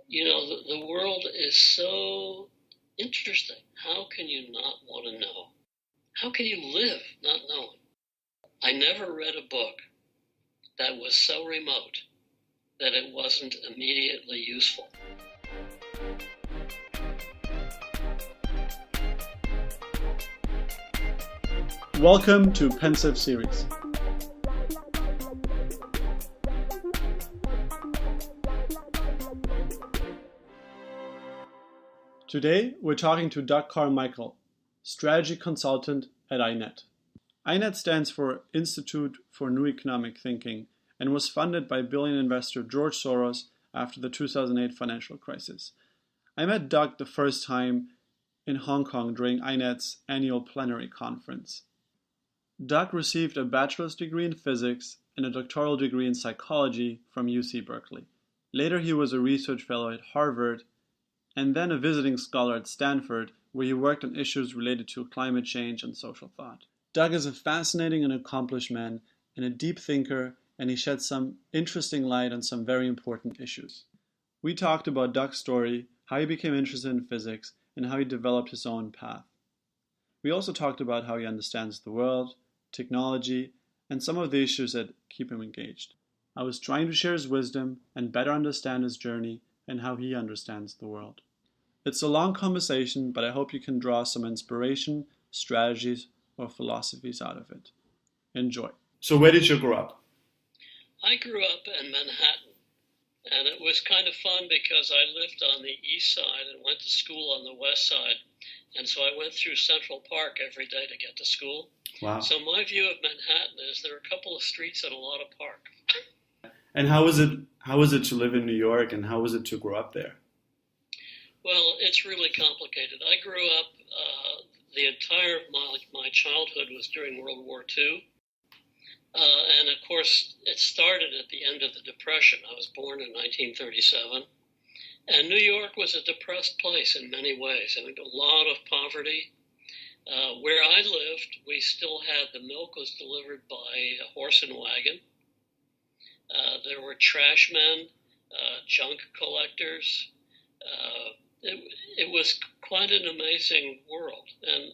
The world is so interesting. How can you not want to know? How can you live not knowing? I never read a book that was so remote that it wasn't immediately useful. Welcome to Pensive Series. Today, we're talking to Doug Carmichael, strategy consultant at INET. INET stands for Institute for New Economic Thinking and was funded by billion investor George Soros after the 2008 financial crisis. I met Doug the first time in Hong Kong during INET's annual plenary conference. Doug received a bachelor's degree in physics and a doctoral degree in psychology from UC Berkeley. Later, he was a research fellow at Harvard and then a visiting scholar at Stanford, where he worked on issues related to climate change and social thought. Doug is a fascinating and accomplished man and a deep thinker, and he sheds some interesting light on some very important issues. We talked about Doug's story, how he became interested in physics, and how he developed his own path. We also talked about how he understands the world, technology, and some of the issues that keep him engaged. I was trying to share his wisdom and better understand his journey and how he understands the world. It's a long conversation, but I hope you can draw some inspiration, strategies, or philosophies out of it. Enjoy. So where did you grow up? I grew up in Manhattan, and it was kind of fun because I lived on the east side and went to school on the west side, and so I went through Central Park every day to get to school. Wow. So my view of Manhattan is there are a couple of streets and a lot of park. And how was it to live in New York, and how was it to grow up there? Well, it's really complicated. I grew up, the entire of my childhood was during World War II. And of course, it started at the end of the Depression. I was born in 1937. And New York was a depressed place in many ways. I mean, a lot of poverty. Where I lived, we still had the milk was delivered by a horse and wagon. There were trash men, junk collectors. It was quite an amazing world. And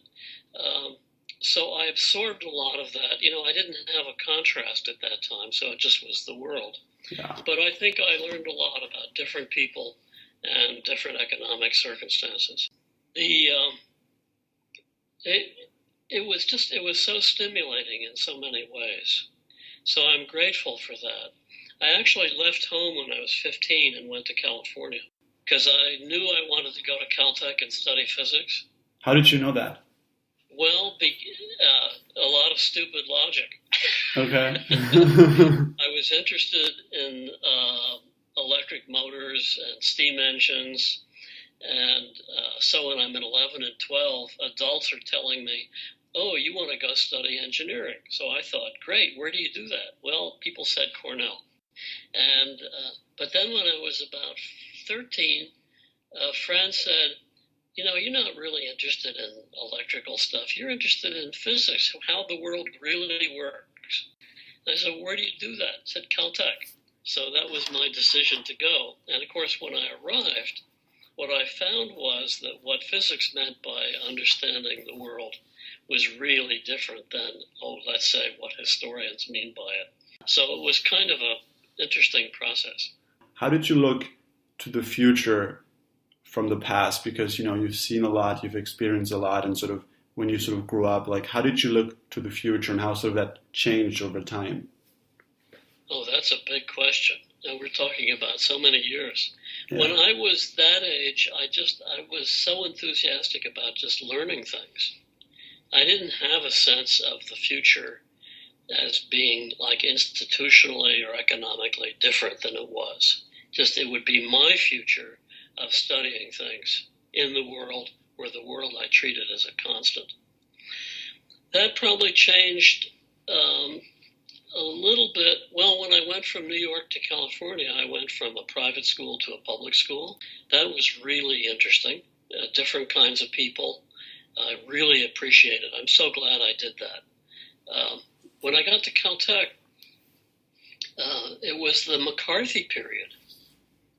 so I absorbed a lot of that. I didn't have a contrast at that time, so it just was the world. Yeah. But I think I learned a lot about different people and different economic circumstances. It was so stimulating in so many ways. So I'm grateful for that. I actually left home when I was 15 and went to California because I knew I wanted to go to Caltech and study physics. How did you know that? Well, a lot of stupid logic. Okay. I was interested in electric motors and steam engines. And so when I'm in 11 and 12, adults are telling me, oh, you want to go study engineering. So I thought, great, where do you do that? Well, people said Cornell. And but then when I was about 13, a friend said, you're not really interested in electrical stuff. You're interested in physics, how the world really works. And I said, where do you do that? I said, Caltech. So that was my decision to go. And of course, when I arrived, what I found was that what physics meant by understanding the world was really different than, let's say, what historians mean by it. So it was kind of an interesting process. How did you look to the future from the past? Because, you've seen a lot, you've experienced a lot, and sort of when you sort of grew up, like, how did you look to the future and how sort of that changed over time? Oh, that's a big question. And we're talking about so many years. Yeah. When I was that age, I was so enthusiastic about just learning things. I didn't have a sense of the future as being like institutionally or economically different than it was. Just it would be my future of studying things in the world where the world I treated as a constant. That probably changed a little bit. Well, when I went from New York to California, I went from a private school to a public school. That was really interesting. Different kinds of people. I really appreciate it. I'm so glad I did that. When I got to Caltech, it was the McCarthy period.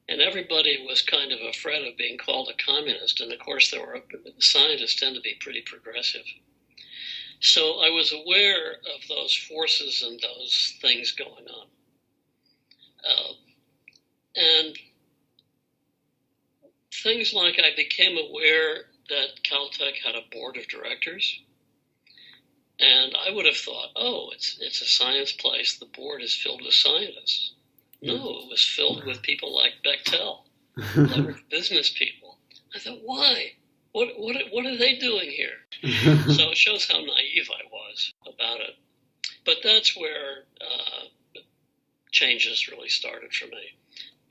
And everybody was kind of afraid of being called a communist. And of course, scientists tend to be pretty progressive. So I was aware of those forces and those things going on. And things like I became aware that Caltech had a board of directors. And I would have thought, oh, it's a science place. The board is filled with scientists. No, it was filled with people like Bechtel, like business people. I thought, why? What are they doing here? So it shows how naive I was about it. But that's where changes really started for me.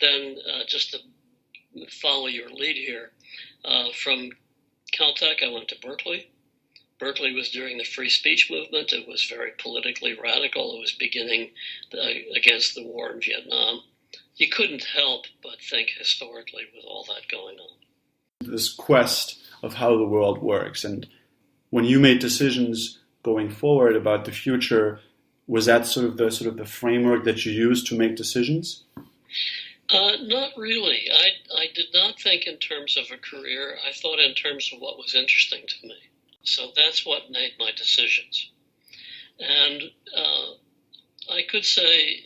Then, just to follow your lead here, from Caltech, I went to Berkeley. Berkeley was during the free speech movement. It was very politically radical. It was beginning against the war in Vietnam. You couldn't help but think historically with all that going on. This quest of how the world works, and when you made decisions going forward about the future, was that sort of the framework that you used to make decisions? Not really. I did not think in terms of a career. I thought in terms of what was interesting to me. So that's what made my decisions. And I could say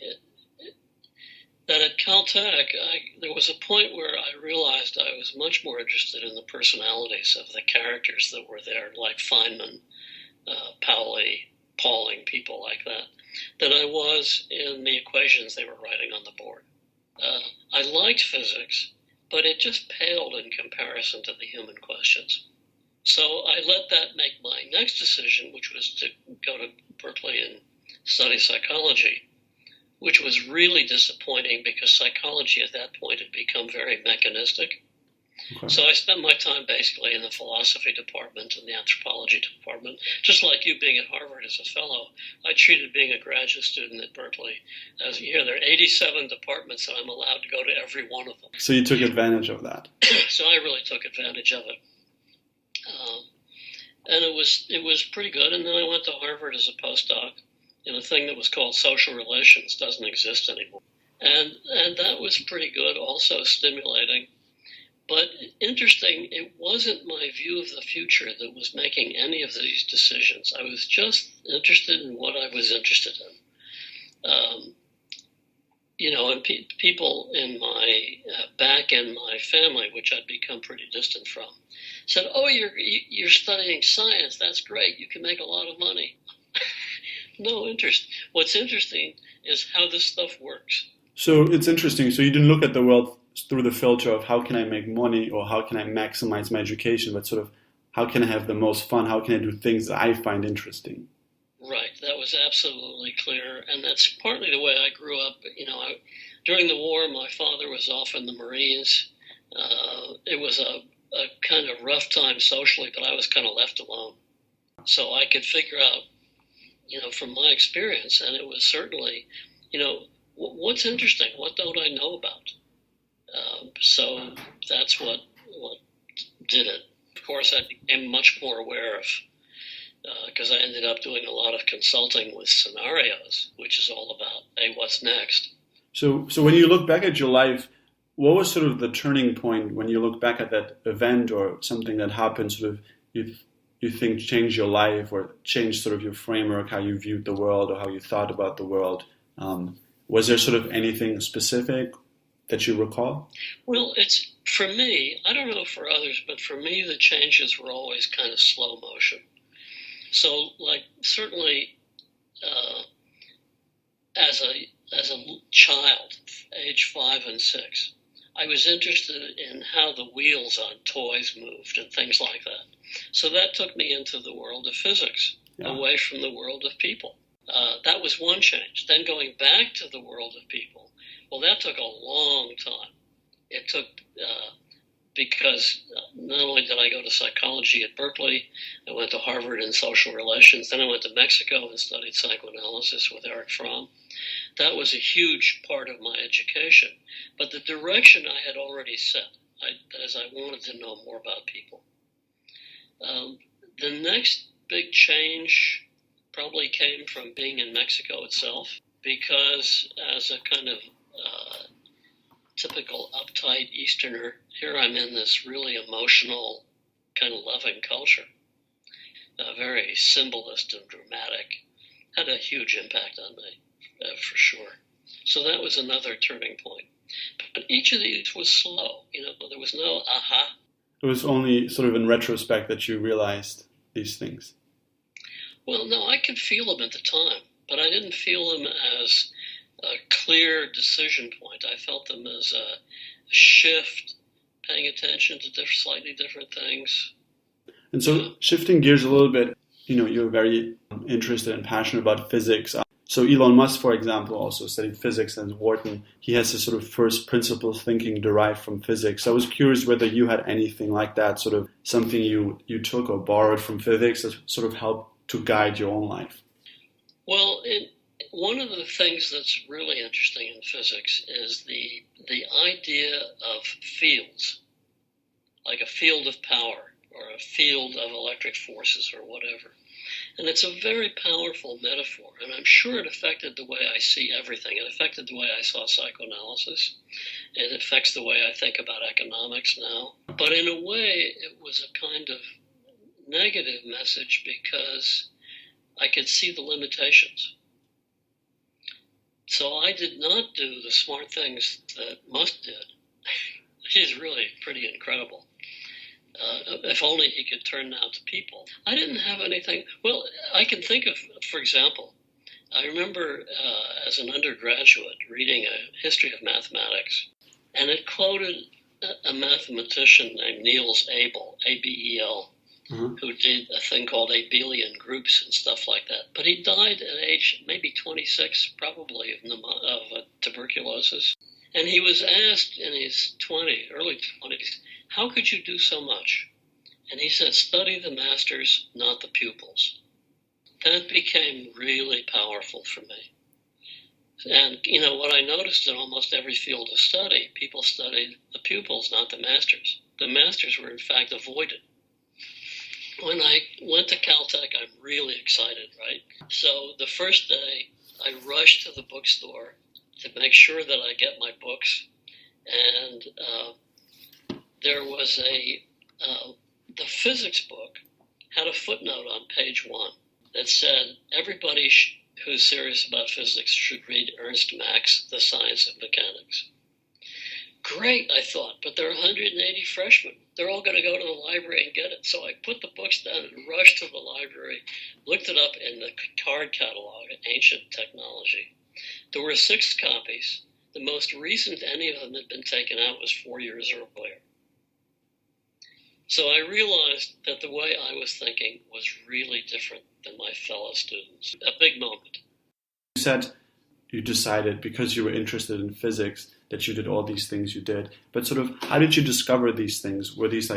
that at Caltech, there was a point where I realized I was much more interested in the personalities of the characters that were there, like Feynman, Pauli, Pauling, people like that, than I was in the equations they were writing on the board. I liked physics, but it just paled in comparison to the human questions. So I let that make my next decision, which was to go to Berkeley and study psychology, which was really disappointing because psychology at that point had become very mechanistic. Okay. So I spent my time basically in the philosophy department and the anthropology department. Just like you being at Harvard as a fellow, I treated being a graduate student at Berkeley as, there are 87 departments and I'm allowed to go to every one of them. So you took advantage of that. So I really took advantage of it. And it was pretty good. And then I went to Harvard as a postdoc in a thing that was called social relations, doesn't exist anymore. And that was pretty good, also stimulating. But interesting, it wasn't my view of the future that was making any of these decisions. I was just interested in what I was interested in. And people in my back in my family, which I'd become pretty distant from, said, "Oh, you're studying science. That's great. You can make a lot of money." No interest. What's interesting is how this stuff works. So it's interesting. So you didn't look at the world through the filter of how can I make money or how can I maximize my education, but sort of how can I have the most fun? How can I do things that I find interesting? Right. That was absolutely clear. And that's partly the way I grew up. During the war, my father was off in the Marines. It was a kind of rough time socially, but I was kind of left alone. So I could figure out, from my experience, and it was certainly, what's interesting? What don't I know about? So that's what did it. Of course, I became much more aware of, because I ended up doing a lot of consulting with scenarios, which is all about, hey, what's next? So when you look back at your life, what was sort of the turning point when you look back at that event or something that happened, sort of you think changed your life or changed sort of your framework, how you viewed the world or how you thought about the world? Was there sort of anything specific that you recall? Well, it's, for me, I don't know for others, but for me, the changes were always kind of slow motion. So, like, certainly, as a child, age 5 and 6, I was interested in how the wheels on toys moved and things like that. So that took me into the world of physics, away from the world of people. That was one change. Then going back to the world of people, well, that took a long time. It took, because not only did I go to psychology at Berkeley, I went to Harvard in social relations, then I went to Mexico and studied psychoanalysis with Erich Fromm. That was a huge part of my education. But the direction I had already set, as I wanted to know more about people. The next big change probably came from being in Mexico itself, because as a kind of typical uptight Easterner. Here I'm in this really emotional, kind of loving culture. Very symbolist and dramatic. Had a huge impact on me, for sure. So that was another turning point. But each of these was slow. There was no aha. It was only sort of in retrospect that you realized these things. Well, no, I could feel them at the time, but I didn't feel them as a clear decision point. I felt them as a shift, paying attention to slightly different things. And so shifting gears a little bit, you're very interested and passionate about physics. So Elon Musk, for example, also studied physics at Wharton. He has this sort of first principles thinking derived from physics. So I was curious whether you had anything like that, sort of something you took or borrowed from physics that sort of helped to guide your own life. Well, one of the things that's really interesting in physics is the idea of fields, like a field of power or a field of electric forces or whatever. And it's a very powerful metaphor, and I'm sure it affected the way I see everything. It affected the way I saw psychoanalysis. It affects the way I think about economics now. But in a way, it was a kind of negative message because I could see the limitations. So I did not do the smart things that Musk did. He's really pretty incredible. If only he could turn now to people. I didn't have anything. Well, I can think of, for example, I remember as an undergraduate reading a history of mathematics, and it quoted a mathematician named Niels Abel, A-B-E-L, who did a thing called abelian groups and stuff like that. But he died at age maybe 26, probably of tuberculosis. And he was asked in his early 20s, how could you do so much? And he said, study the masters, not the pupils. That became really powerful for me. And, what I noticed in almost every field of study, people studied the pupils, not the masters. The masters were, in fact, avoided. When I went to Caltech, I'm really excited, right? So the first day, I rushed to the bookstore to make sure that I get my books. And there was the physics book had a footnote on page 1 that said, everybody who's serious about physics should read Ernst Mach's The Science of Mechanics. Great, I thought, but there are 180 freshmen. They're all going to go to the library and get it. So I put the books down and rushed to the library, looked it up in the card catalog, Ancient Technology. There were 6 copies. The most recent any of them had been taken out was 4 years earlier. So I realized that the way I was thinking was really different than my fellow students. A big moment. You said you decided because you were interested in physics that you did all these things you did. But sort of how did you discover these things? Were these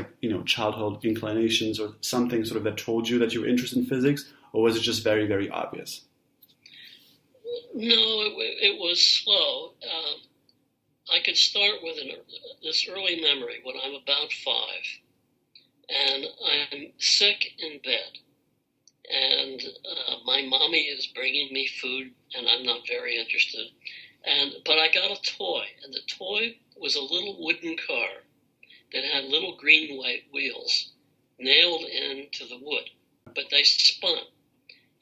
childhood inclinations or something sort of that told you that you were interested in physics? Or was it just very, very obvious? No, it was slow. I could start with this early memory when I'm about 5. And I'm sick in bed, and my mommy is bringing me food, and I'm not very interested. But I got a toy, and the toy was a little wooden car that had little green white wheels nailed into the wood, but they spun.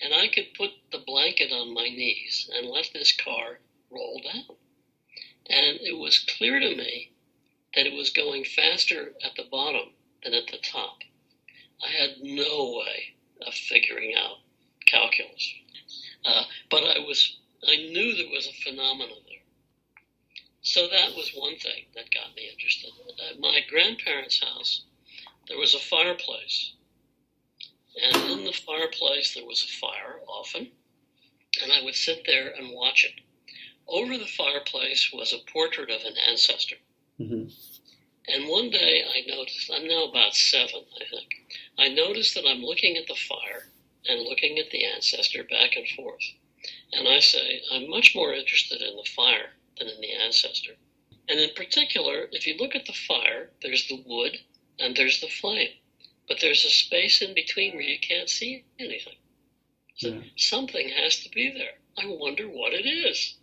And I could put the blanket on my knees and let this car roll down. And it was clear to me that it was going faster at the bottom than at the top. I had no way of figuring out calculus. But I knew there was a phenomenon there. So that was one thing that got me interested. At my grandparents' house, there was a fireplace. And in the fireplace, there was a fire often. And I would sit there and watch it. Over the fireplace was a portrait of an ancestor. Mm-hmm. And one day I noticed, I'm now about 7, I think. I noticed that I'm looking at the fire and looking at the ancestor back and forth. And I say, I'm much more interested in the fire than in the ancestor. And in particular, if you look at the fire, there's the wood and there's the flame. But there's a space in between where you can't see anything. So something has to be there. I wonder what it is.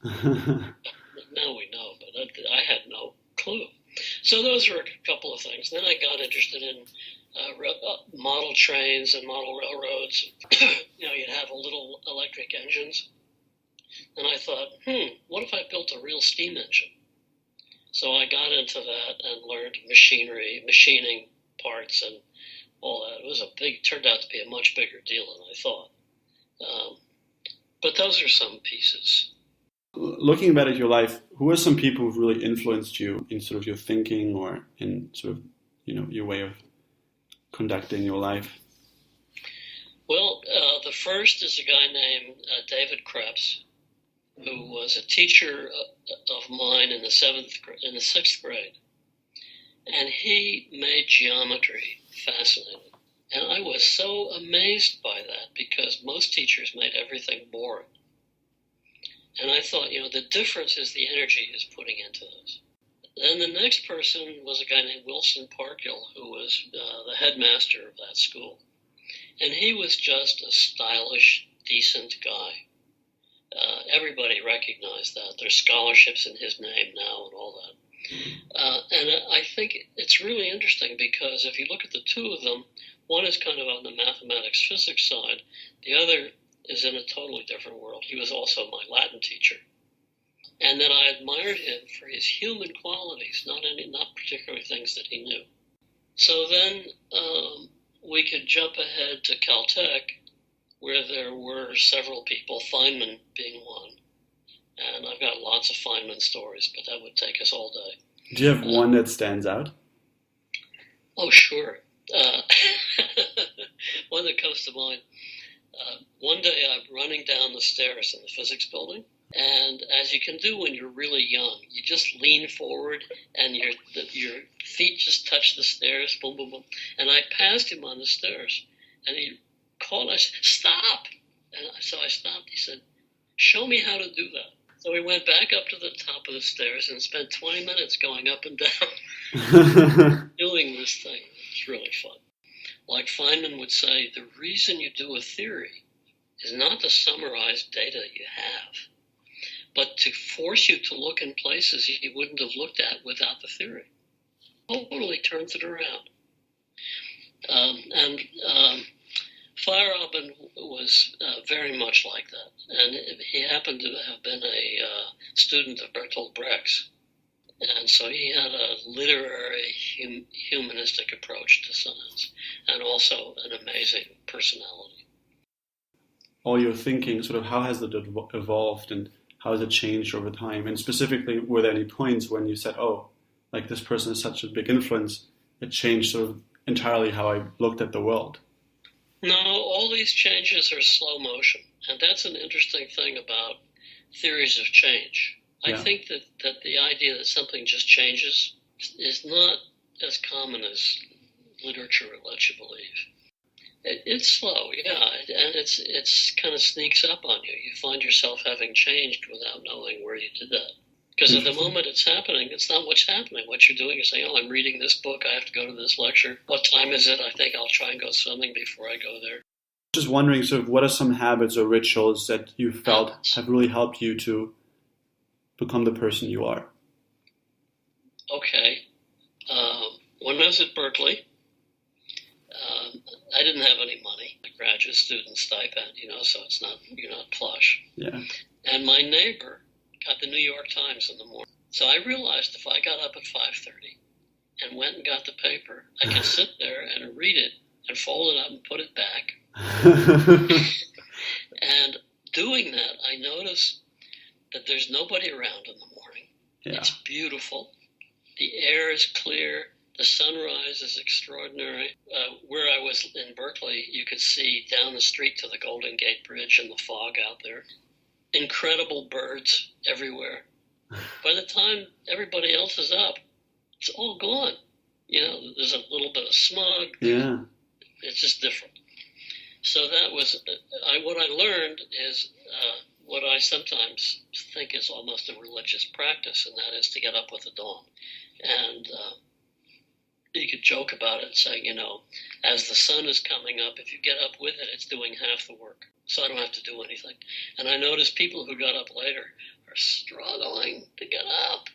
Now we know, but I had no clue. So those were a couple of things. Then I got interested in model trains and model railroads. You'd have little electric engines. And I thought, what if I built a real steam engine? So I got into that and learned machinery, machining parts and all that. It turned out to be a much bigger deal than I thought. But those are some pieces. Looking back at your life, who are some people who've really influenced you in sort of your thinking or in sort of, your way of conducting your life? Well, the first is a guy named David Krebs, who was a teacher of mine in the 6th grade. And he made geometry fascinating. And I was so amazed by that because most teachers made everything boring. And I thought, the difference is the energy he's putting into this. Then the next person was a guy named Wilson Parkhill, who was the headmaster of that school. And he was just a stylish, decent guy. Everybody recognized that. There's scholarships in his name now and all that. And I think it's really interesting because if you look at the two of them, one is kind of on the mathematics physics side. The other is in a totally different world. He was also my Latin teacher. And then I admired him for his human qualities, not particularly things that he knew. So then we could jump ahead to Caltech, where there were several people, Feynman being one. And I've got lots of Feynman stories, but that would take us all day. Do you have one that stands out? Oh, sure. One that comes to mind. One day I'm running down the stairs in the physics building, and as you can do when you're really young, you just lean forward and your feet just touch the stairs, boom, boom, boom. And I passed him on the stairs, and he called, I said, "Stop!" And so I stopped. He said, "Show me how to do that." So we went back up to the top of the stairs and spent 20 minutes going up and down doing this thing. It's really fun. Like Feynman would say, the reason you do a theory is not to summarize data you have, but to force you to look in places you wouldn't have looked at without the theory. Totally turns it around. Feyerabend was very much like that, and he happened to have been a student of Bertolt Brecht's, and so he had a literary, humanistic approach to science, and also an amazing personality. All your thinking, sort of how has it evolved and how has it changed over time? And specifically, were there any points when you said, oh, like this person is such a big influence, it changed sort of entirely how I looked at the world? No, all these changes are slow motion, and that's an interesting thing about theories of change. I think that the idea that something just changes is not as common as literature would let you believe. It's slow, yeah, and it's kind of sneaks up on you. You find yourself having changed without knowing where you did that. Because at the moment it's happening, it's not what's happening. What you're doing is saying, oh, I'm reading this book, I have to go to this lecture. What time is it? I think I'll try and go swimming before I go there. Just wondering, sort of, what are some habits or rituals that you felt have really helped you to become the person you are? Okay. When I was at Berkeley, I didn't have any money, a graduate student stipend, so you're not plush. Yeah. And my neighbor got the New York Times in the morning. So I realized if I got up at 5:30 and went and got the paper, I could sit there and read it and fold it up and put it back. And doing that, I noticed that there's nobody around in the morning. Yeah. It's beautiful. The air is clear. The sunrise is extraordinary. Where I was in Berkeley, you could see down the street to the Golden Gate Bridge and the fog out there. Incredible birds everywhere. By the time everybody else is up, it's all gone. There's a little bit of smog. Yeah. It's just different. So that was, what I learned is what I sometimes think is almost a religious practice, and that is to get up with the dawn. And you could joke about it, saying, as the sun is coming up, if you get up with it, it's doing half the work. So I don't have to do anything. And I noticed people who got up later are struggling to get up.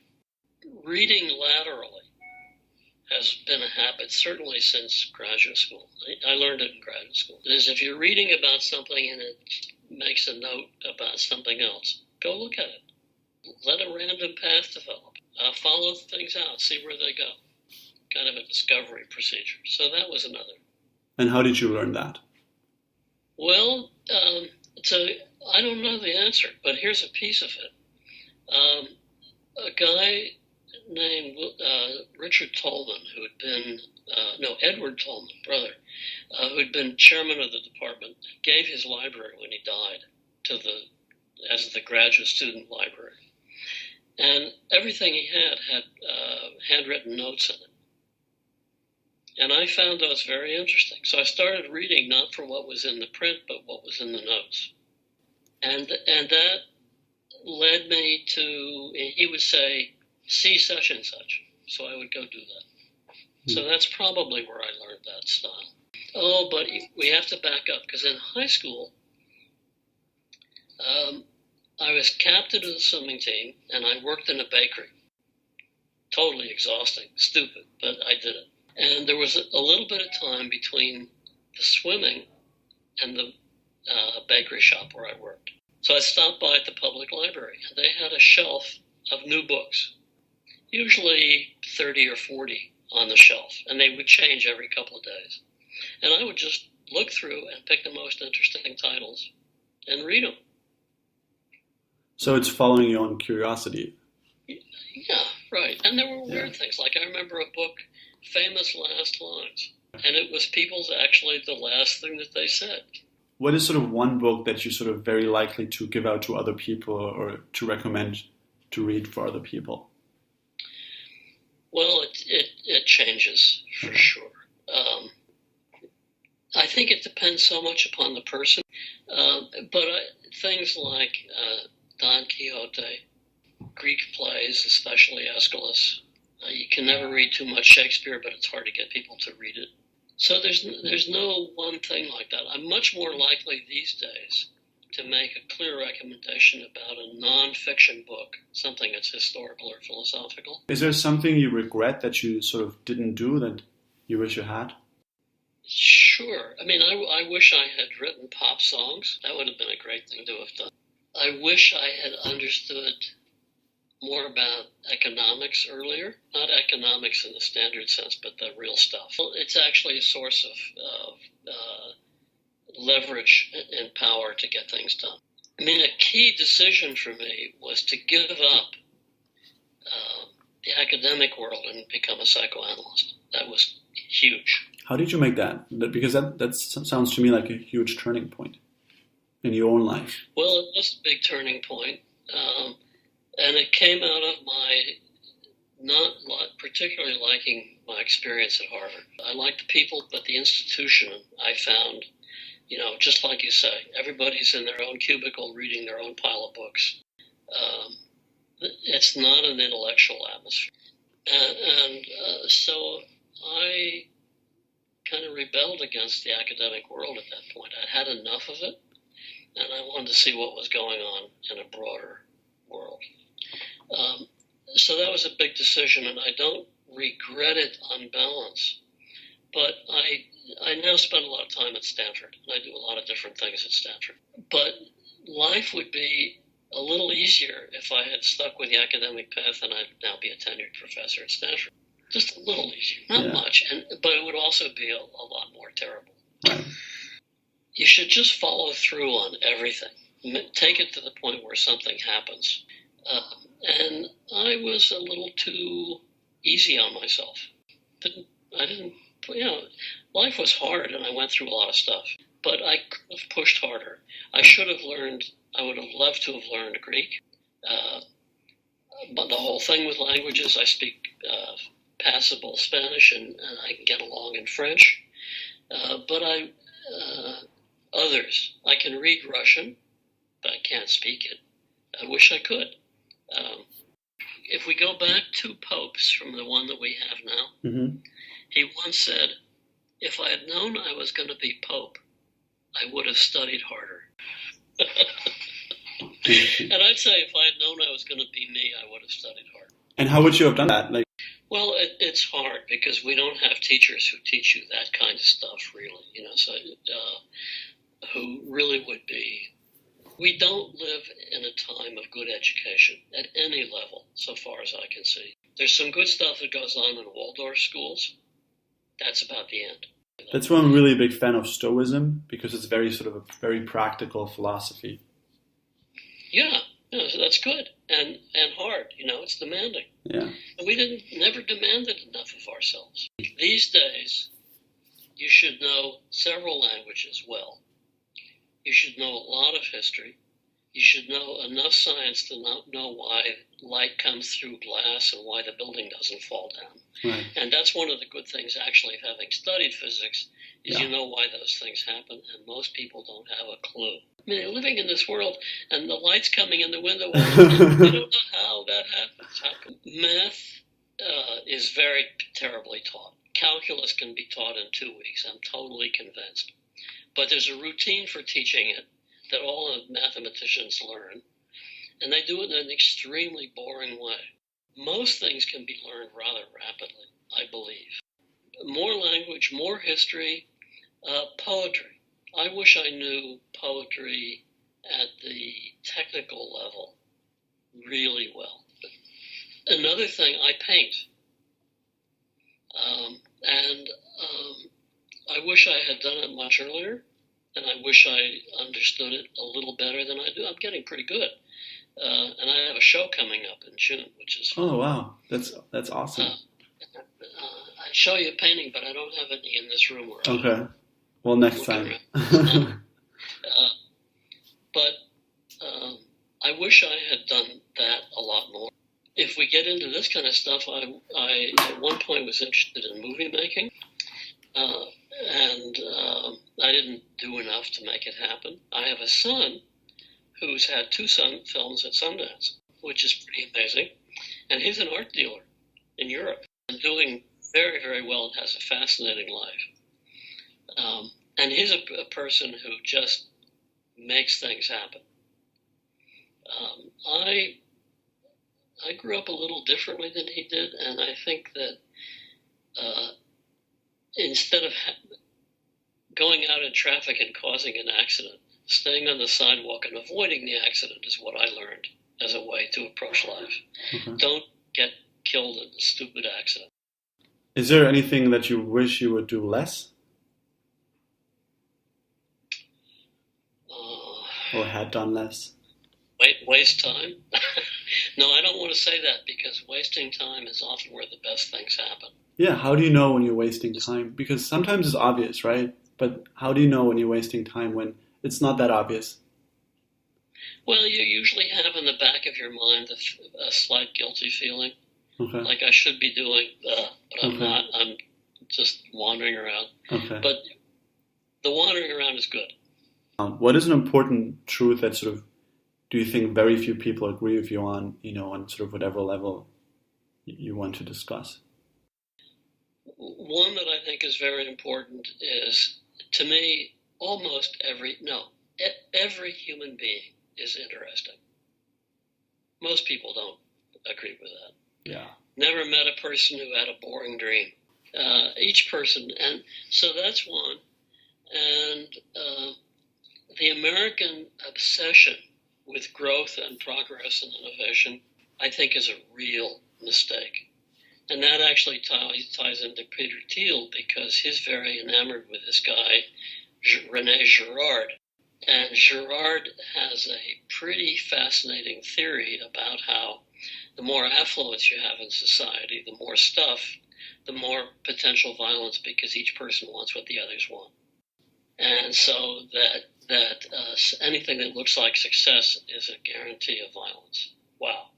reading laterally has been a habit, certainly since graduate school. I learned it in graduate school. It is if you're reading about something and it makes a note about something else, go look at it. Let a random path develop. Follow things out, see where they go. Kind of a discovery procedure. So that was another. And how did you learn that? Well, I don't know the answer, but here's a piece of it. A guy named Richard Tolman, who had been, Edward Tolman, brother, who had been chairman of the department, gave his library when he died as the graduate student library. And everything he had handwritten notes in it. And I found those very interesting. So I started reading not for what was in the print, but what was in the notes. And that led me to, he would say, see such and such. So I would go do that. So that's probably where I learned that style. Oh, but we have to back up, because in high school, I was captain of the swimming team, and I worked in a bakery. Totally exhausting, stupid, but I did it. And there was a little bit of time between the swimming and the bakery shop where I worked. So I stopped by at the public library, and they had a shelf of new books, usually 30 or 40 on the shelf, and they would change every couple of days. And I would just look through and pick the most interesting titles and read them. So it's following your own curiosity. Yeah, right. And there were weird things. Like I remember a book, Famous Last Lines, and it was people's actually the last thing that they said. What is sort of one book that you're sort of very likely to give out to other people or to recommend to read for other people? Well, it changes for sure. I think it depends so much upon the person. But things like Don Quixote, Greek plays, especially Aeschylus. You can never read too much Shakespeare, but it's hard to get people to read it. So there's no one thing like that. I'm much more likely these days to make a clear recommendation about a non-fiction book, something that's historical or philosophical. Is there something you regret that you sort of didn't do that you wish you had? Sure. I mean, I wish I had written pop songs. That would have been a great thing to have done. I wish I had understood more about economics earlier. Not economics in the standard sense, but the real stuff. Well, it's actually a source of leverage and power to get things done. I mean, a key decision for me was to give up the academic world and become a psychoanalyst. That was huge. How did you make that? Because that sounds to me like a huge turning point in your own life. Well, it was a big turning point. And it came out of my not particularly liking my experience at Harvard. I liked the people, but the institution I found, just like you say, everybody's in their own cubicle reading their own pile of books. It's not an intellectual atmosphere. And so I kind of rebelled against the academic world at that point. I'd had enough of it, and I wanted to see what was going on in a broader world. So that was a big decision, and I don't regret it on balance. But I now spend a lot of time at Stanford, and I do a lot of different things at Stanford. But life would be a little easier if I had stuck with the academic path, and I'd now be a tenured professor at Stanford. Just a little easier, not much, but it would also be a lot more terrible. Right. You should just follow through on everything. Take it to the point where something happens. And I was a little too easy on myself. Life was hard, and I went through a lot of stuff. But I could have pushed harder. I would have loved to have learned Greek. But the whole thing with languages, I speak passable Spanish, and I can get along in French. But others, I can read Russian, but I can't speak it. I wish I could. If we go back 2 popes from the one that we have now, he once said, if I had known I was going to be pope, I would have studied harder. And I'd say if I had known I was going to be me, I would have studied harder. And how would you have done that? Like, Well, it's hard because we don't have teachers who teach you that kind of stuff, really. So who really would be. We don't live in a time of good education at any level, so far as I can see. There's some good stuff that goes on in Waldorf schools. That's about the end. that's why I'm really a big fan of Stoicism, because it's very sort of a very practical philosophy. Yeah, so that's good and hard. It's demanding. Yeah. And we never demanded enough of ourselves. These days, you should know several languages well. You should know a lot of history. You should know enough science to know why light comes through glass and why the building doesn't fall down. Right. And that's one of the good things, actually, of having studied physics, is you know why those things happen, and most people don't have a clue. I mean, they're living in this world, and the light's coming in the window, and they don't know how that happens. Math is very terribly taught. Calculus can be taught in 2 weeks. I'm totally convinced. But there's a routine for teaching it that all of mathematicians learn, and they do it in an extremely boring way. Most things can be learned rather rapidly, I believe. More language, more history, poetry. I wish I knew poetry at the technical level really well. Another thing, I paint. And I wish I had done it much earlier, and I wish I understood it a little better than I do. I'm getting pretty good. And I have a show coming up in June, which is fun. Oh, wow. That's awesome. I'd show you a painting, but I don't have any in this room. Okay. Well, next time. But I wish I had done that a lot more. If we get into this kind of stuff, I at one point was interested in movie making, and I didn't do enough to make it happen. I have a son who's had 2 films at Sundance, which is pretty amazing, and he's an art dealer in Europe and doing very, very well and has a fascinating life. And he's a person who just makes things happen. I grew up a little differently than he did, and I think that instead of going out in traffic and causing an accident, staying on the sidewalk and avoiding the accident is what I learned as a way to approach life. Mm-hmm. Don't get killed in a stupid accident. Is there anything that you wish you would do less? Or had done less? Waste time? No, I don't want to say that, because wasting time is often where the best things happen. Yeah, how do you know when you're wasting time? Because sometimes it's obvious, right? But how do you know when you're wasting time when it's not that obvious? Well, you usually have in the back of your mind a slight guilty feeling. Okay. Like I should be doing, but I'm not. I'm just wandering around. Okay. But the wandering around is good. What is an important truth that sort of do you think very few people agree with you on, on sort of whatever level you want to discuss? One that I think is very important is, to me, every human being is interesting. Most people don't agree with that. Yeah. Never met a person who had a boring dream. Each person, and so that's one. And the American obsession with growth and progress and innovation, I think, is a real mistake. And that actually ties into Peter Thiel, because he's very enamored with this guy, René Girard. And Girard has a pretty fascinating theory about how the more affluence you have in society, the more stuff, the more potential violence, because each person wants what the others want. And so that anything that looks like success is a guarantee of violence. Wow,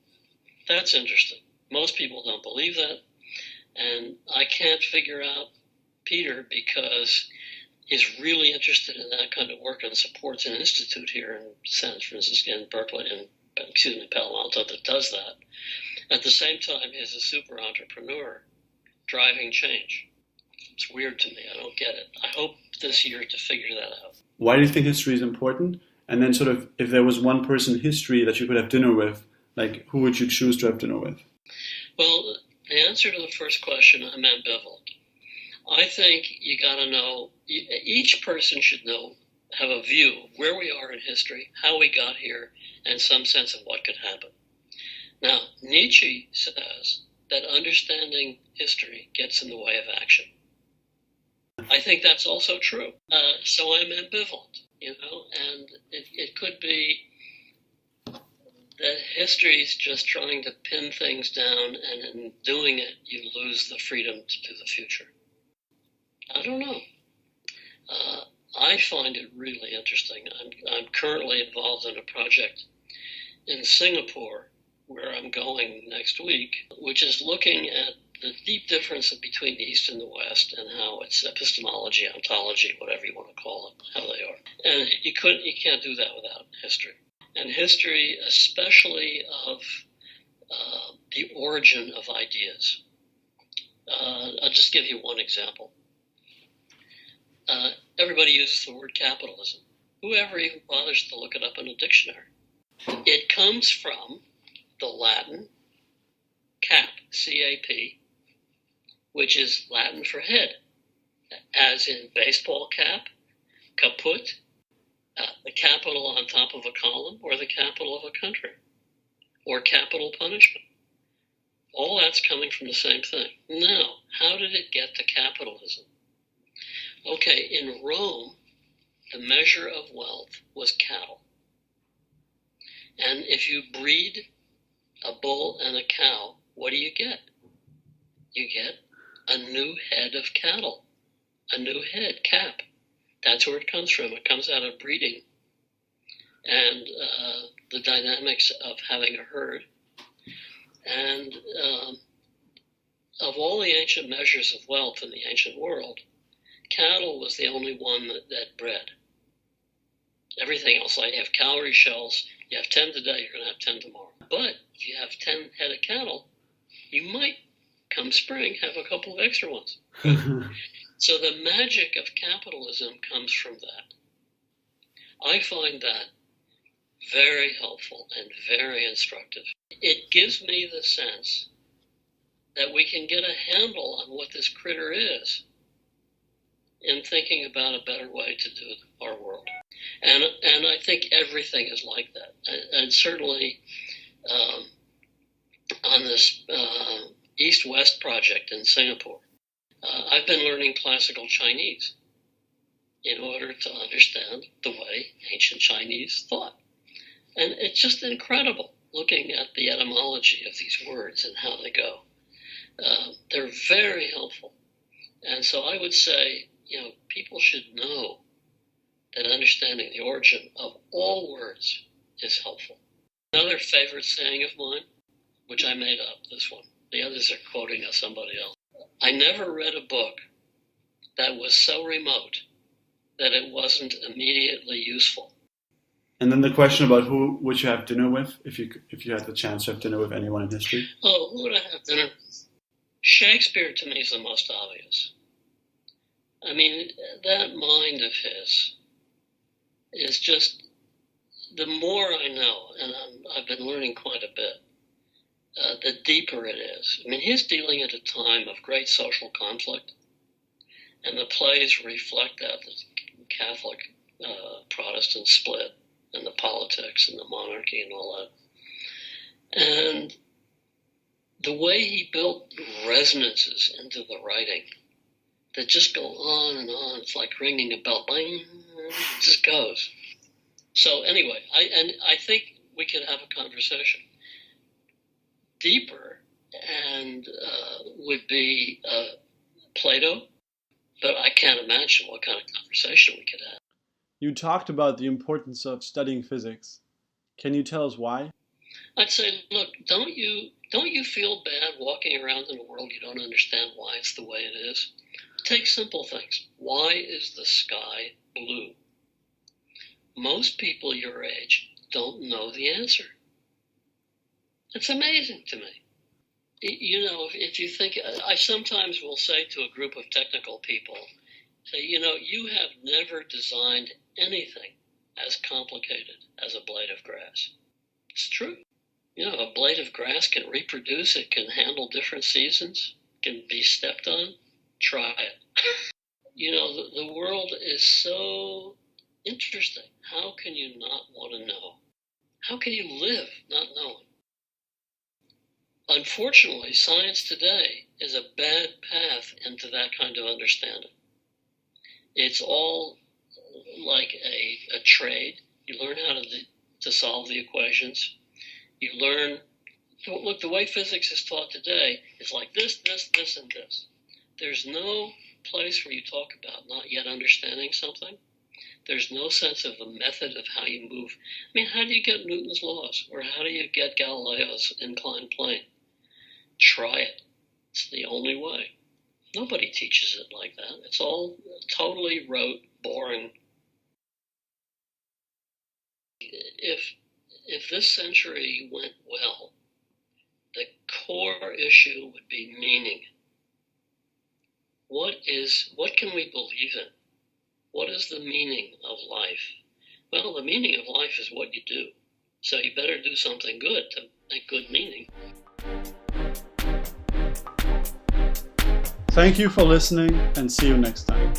that's interesting. Most people don't believe that, and I can't figure out Peter, because he's really interested in that kind of work and supports an institute here in San Francisco, in Berkeley, and Palo Alto, that does that. At the same time, he's a super entrepreneur driving change. It's weird to me. I don't get it. I hope this year to figure that out. Why do you think history is important? And then sort of, if there was one person in history that you could have dinner with, like, who would you choose to have dinner with? Well, the answer to the first question, I'm ambivalent. I think you got to know, each person should know, have a view of where we are in history, how we got here, and some sense of what could happen. Now, Nietzsche says that understanding history gets in the way of action. I think that's also true. So I'm ambivalent, and it could be that history is just trying to pin things down, and in doing it, you lose the freedom to do the future. I don't know. I find it really interesting. I'm currently involved in a project in Singapore where I'm going next week, which is looking at the deep difference between the East and the West and how it's epistemology, ontology, whatever you want to call it, how they are. And you can't do that without history. And history, especially of the origin of ideas. I'll just give you one example. Everybody uses the word capitalism. Whoever even bothers to look it up in a dictionary? It comes from the Latin cap, C-A-P, which is Latin for head, as in baseball cap, caput, the capital on top of a column, or the capital of a country, or capital punishment. All that's coming from the same thing. Now, how did it get to capitalism? Okay, in Rome, the measure of wealth was cattle. And if you breed a bull and a cow, what do you get? You get a new head of cattle, a new head, cap. That's where it comes from. It comes out of breeding and the dynamics of having a herd. And of all the ancient measures of wealth in the ancient world, cattle was the only one that bred. Everything else, like you have cowrie shells, you have 10 today, you're going to have 10 tomorrow. But if you have 10 head of cattle, you might, come spring, have a couple of extra ones. So the magic of capitalism comes from that. I find that very helpful and very instructive. It gives me the sense that we can get a handle on what this critter is in thinking about a better way to do our world. And I think everything is like that. And certainly on this East-West project in Singapore, I've been learning classical Chinese in order to understand the way ancient Chinese thought. And it's just incredible looking at the etymology of these words and how they go. They're very helpful. And so I would say, people should know that understanding the origin of all words is helpful. Another favorite saying of mine, which I made up, this one. The others are quoting somebody else. I never read a book that was so remote that it wasn't immediately useful. And then the question about who would you have dinner with if you had the chance to have dinner with anyone in history? Oh, who would I have dinner with? Shakespeare to me is the most obvious. I mean, that mind of his is just, the more I know, and I've been learning quite a bit, the deeper it is. I mean, he's dealing at a time of great social conflict, and the plays reflect that, the Catholic Protestant split, and the politics and the monarchy and all that. And the way he built resonances into the writing that just go on and on, it's like ringing a bell, bang, it just goes. So anyway, I think we could have a conversation. Deeper and would be Plato, but I can't imagine what kind of conversation we could have. You talked about the importance of studying physics. Can you tell us why? I'd say, look, don't you feel bad walking around in a world you don't understand why it's the way it is? Take simple things. Why is the sky blue? Most people your age don't know the answer. It's amazing to me. If you think, I sometimes will say to a group of technical people, say, you have never designed anything as complicated as a blade of grass. It's true. A blade of grass can reproduce, it can handle different seasons, can be stepped on. Try it. The world is so interesting. How can you not want to know? How can you live not knowing? Unfortunately, science today is a bad path into that kind of understanding. It's all like a trade. You learn how to solve the equations. You learn, look, the way physics is taught today is like this, and this. There's no place where you talk about not yet understanding something. There's no sense of the method of how you move. How do you get Newton's laws? Or how do you get Galileo's inclined plane? Try it. It's the only way. Nobody teaches it like that. It's all totally rote, boring. If this century went well, the core issue would be meaning. What can we believe in? What is the meaning of life? Well, the meaning of life is what you do. So you better do something good to make good meaning. Thank you for listening, and see you next time.